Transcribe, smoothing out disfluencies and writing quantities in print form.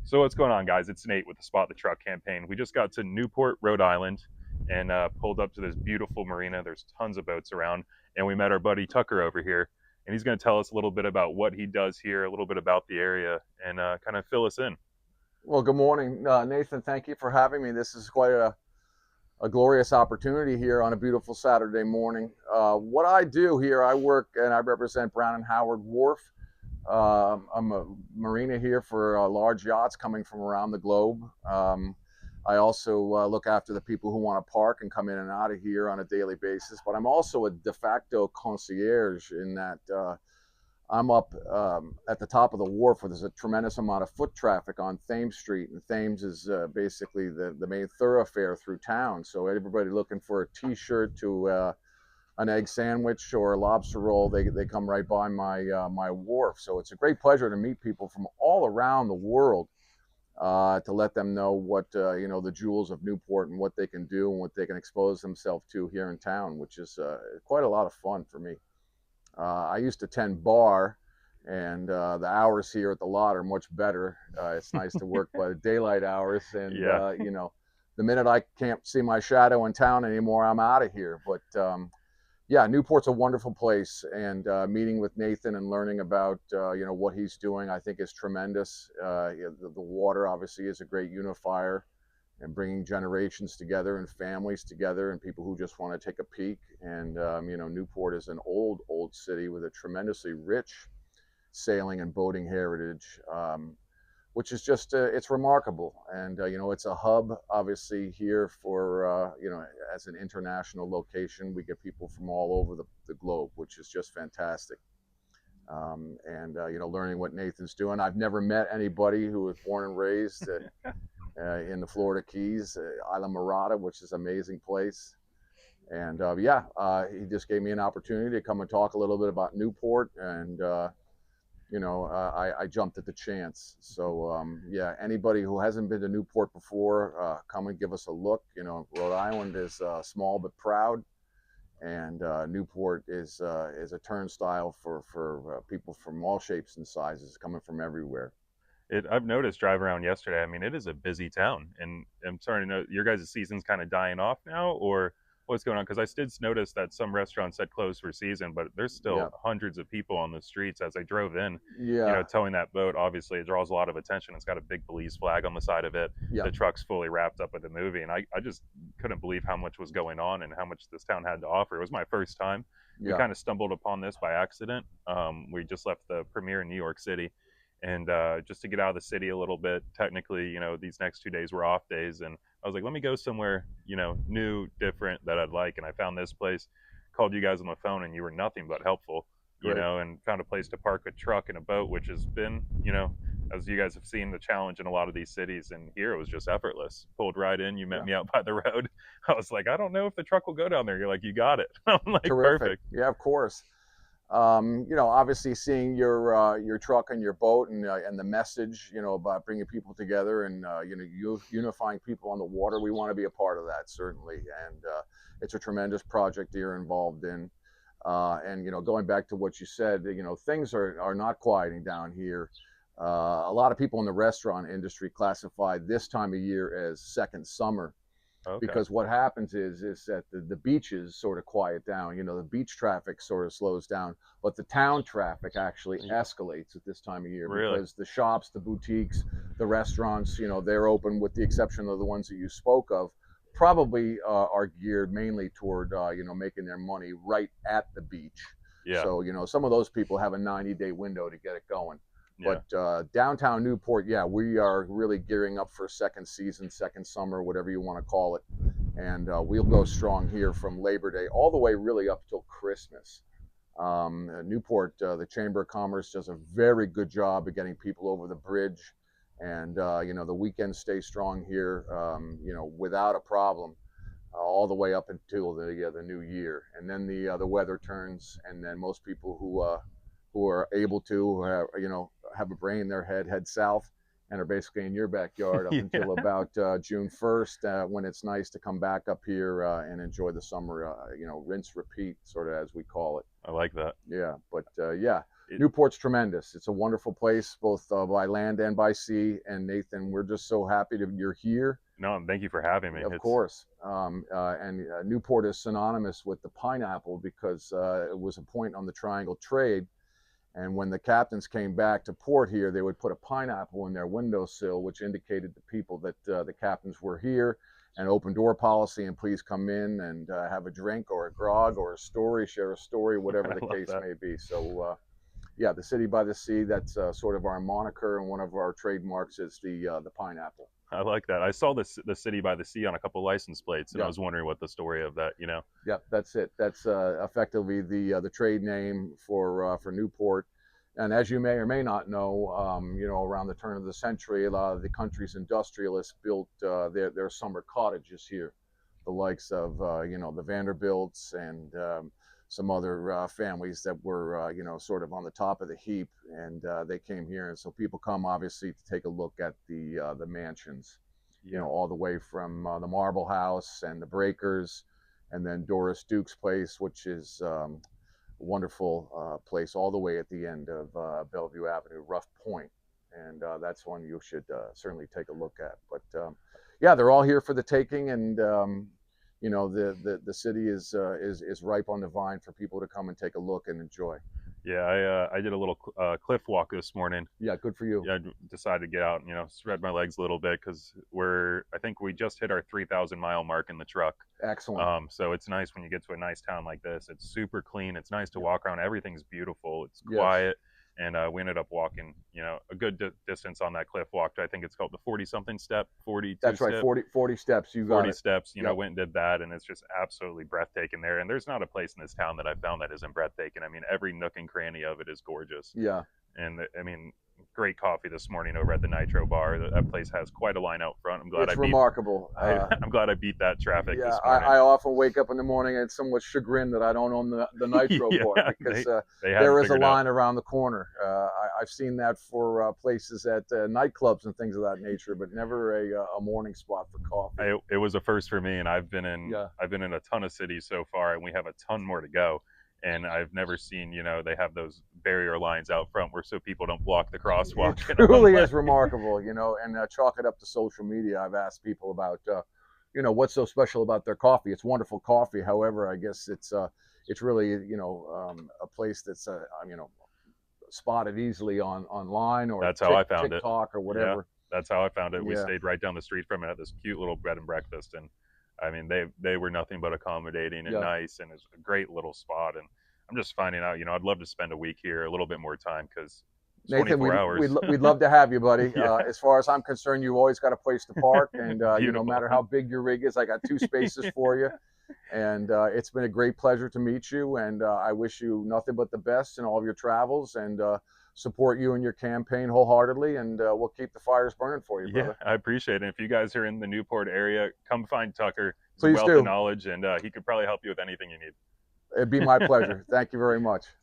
So what's going on, guys? It's Nate with the Spot the Truck campaign. We just got to Newport, Rhode Island, and pulled up to this beautiful marina. There's tons of boats around, and we met our buddy Tucker over here, and he's going to tell us a little bit about what he does here, a little bit about the area, and kind of fill us in. Well, good morning, Nathan. Thank you for having me. This is quite a glorious opportunity here on a beautiful Saturday morning. What I do here, I work and I represent Brown Howard Wharf. I'm a marina here for large yachts coming from around the globe. I also look after the people who want to park and come in and out of here on a daily basis. But I'm also a de facto concierge in that I'm up at the top of the wharf where there's a tremendous amount of foot traffic on Thames Street, and Thames is basically the main thoroughfare through town. So everybody looking for a T-shirt to an egg sandwich or a lobster roll, they come right by my wharf. So it's a great pleasure to meet people from all around the world to let them know what the jewels of Newport and what they can do and what they can expose themselves to here in town, which is quite a lot of fun for me. I used to tend bar, and the hours here at the lot are much better. It's nice to work by the daylight hours, and Yeah. the minute I can't see my shadow in town anymore, I'm out of here. But yeah, Newport's a wonderful place, and meeting with Nathan and learning about what he's doing, I think is tremendous. The water obviously is a great unifier, and bringing generations together and families together and people who just want to take a peek. And Newport is an old city with a tremendously rich sailing and boating heritage, which is just it's remarkable. And it's a hub obviously here for as an international location. We get people from all over the globe, which is just fantastic. Learning what Nathan's doing. I've never met anybody who was born and raised in the Florida Keys, Isla Mirada, which is an amazing place. And he just gave me an opportunity to come and talk a little bit about Newport, and I jumped at the chance. So anybody who hasn't been to Newport before, come and give us a look. Rhode Island is small but proud, and Newport is a turnstile for people from all shapes and sizes coming from everywhere. I've noticed driving around yesterday. I mean, it is a busy town, and I'm starting to know your guys' season's kind of dying off now, or what's going on? Because I did notice that some restaurants had closed for season, but there's Yeah, still hundreds of people on the streets as I drove in. yeah, Towing that boat, obviously, it draws a lot of attention. It's got a big police flag on the side of it. yeah, The truck's fully wrapped up with the movie, and I just couldn't believe how much was going on and how much this town had to offer. It was my first time. We yeah. kind of stumbled upon this by accident. We just left the premiere in New York City, and just to get out of the city a little bit. Technically, these next 2 days were off days, and I was like, let me go somewhere, new, different that I'd like. And I found this place, called you guys on the phone, and you were nothing but helpful, Great. and found a place to park a truck and a boat, which has been, as you guys have seen, the challenge in a lot of these cities. And here it was just effortless. Pulled right in. You met Yeah. me out by the road. I was like, I don't know if the truck will go down there. You're like, you got it. I'm like, Terrific. perfect. Yeah, of course. Obviously seeing your truck and your boat and the message, about bringing people together and unifying people on the water. We want to be a part of that, certainly, and it's a tremendous project you're involved in. Going back to what you said, things are not quieting down here. A lot of people in the restaurant industry classify this time of year as second summer, Okay. because what happens is that the beaches sort of quiet down. The beach traffic sort of slows down, but the town traffic actually escalates at this time of year, Really? because the shops, the boutiques, the restaurants, they're open, with the exception of the ones that you spoke of, probably are geared mainly toward making their money right at the beach. Yeah. So some of those people have a 90-day window to get it going. Yeah. But downtown Newport, yeah, we are really gearing up for second season, second summer, whatever you want to call it. And we'll go strong here from Labor Day all the way really up till Christmas. Newport, the Chamber of Commerce does a very good job of getting people over the bridge. And, the weekends stay strong here, without a problem, all the way up until the new year. And then the weather turns, and then most people who are able to, have a brain in their head south, and are basically in your backyard up Yeah. until about June 1st, when it's nice to come back up here and enjoy the summer, rinse, repeat, sort of, as we call it. I like that. Yeah, but yeah. Newport's tremendous. It's a wonderful place, both by land and by sea. And Nathan, we're just so happy that you're here. No, thank you for having me. Of course. Newport is synonymous with the pineapple because it was a point on the Triangle Trade. And when the captains came back to port here, they would put a pineapple in their windowsill, which indicated to people that the captains were here. And open door policy, and please come in and have a drink or a grog or a story, share a story, whatever the case may be. So, yeah, the City by the Sea, that's sort of our moniker, and one of our trademarks is the pineapple. I like that. I saw the City by the Sea on a couple license plates, and Yeah. I was wondering what the story of that, you know. Yeah, that's it. That's effectively the trade name for Newport. And as you may or may not know, around the turn of the century, a lot of the country's industrialists built their summer cottages here, the likes of the Vanderbilts and some other families that were sort of on the top of the heap, and they came here, and so people come obviously to take a look at the mansions, all the way from the Marble House and the Breakers, and then Doris Duke's place, which is wonderful place all the way at the end of Bellevue Avenue, Rough Point, and that's one you should certainly take a look at. But yeah, they're all here for the taking, and the city is ripe on the vine for people to come and take a look and enjoy. Yeah, I did a little cliff walk this morning. Yeah, good for you. Yeah, I decided to get out and spread my legs a little bit because I think we just hit our 3,000-mile mark in the truck. Excellent. So it's nice when you get to a nice town like this. It's super clean. It's nice to walk around. Everything's beautiful. It's quiet. Yes. And we ended up walking, a good distance on that cliff walk. I think it's called the 40-something step, 42 That's right, 40 steps. You got 40 it. steps, went and did that, and it's just absolutely breathtaking there. And there's not a place in this town that I've found that isn't breathtaking. I mean, every nook and cranny of it is gorgeous. Yeah. And I mean, great coffee this morning over at the Nitro Bar. That place has quite a line out front. I'm glad it's remarkable. I'm glad I beat that traffic this morning. I often wake up in the morning and somewhat chagrined that I don't own the Nitro Bar because there is a line around the corner. I've seen that for places at nightclubs and things of that nature, but never a morning spot for coffee. It was a first for me, and I've been in a ton of cities so far, and we have a ton more to go. And I've never seen, they have those barrier lines out front so people don't block the crosswalk. It truly is remarkable, and chalk it up to social media. I've asked people about, what's so special about their coffee. It's wonderful coffee. However, I guess it's really, a place that's, spotted easily online or that's how I found TikTok or whatever. Yeah, that's how I found it. We stayed right down the street from it at this cute little bed and breakfast, and I mean, they were nothing but accommodating and nice, and it's a great little spot. And I'm just finding out, I'd love to spend a week here, a little bit more time, because Nathan, 24 hours. We'd love to have you, buddy. As far as I'm concerned, you've always got a place to park, and no matter how big your rig is, I got 2 spaces for you. And it's been a great pleasure to meet you, and I wish you nothing but the best in all of your travels, and support you in your campaign wholeheartedly, and we'll keep the fires burning for you, brother. Yeah, I appreciate it. If you guys are in the Newport area, come find Tucker. Please wealth do. of knowledge, and he could probably help you with anything you need. It'd be my pleasure. Thank you very much.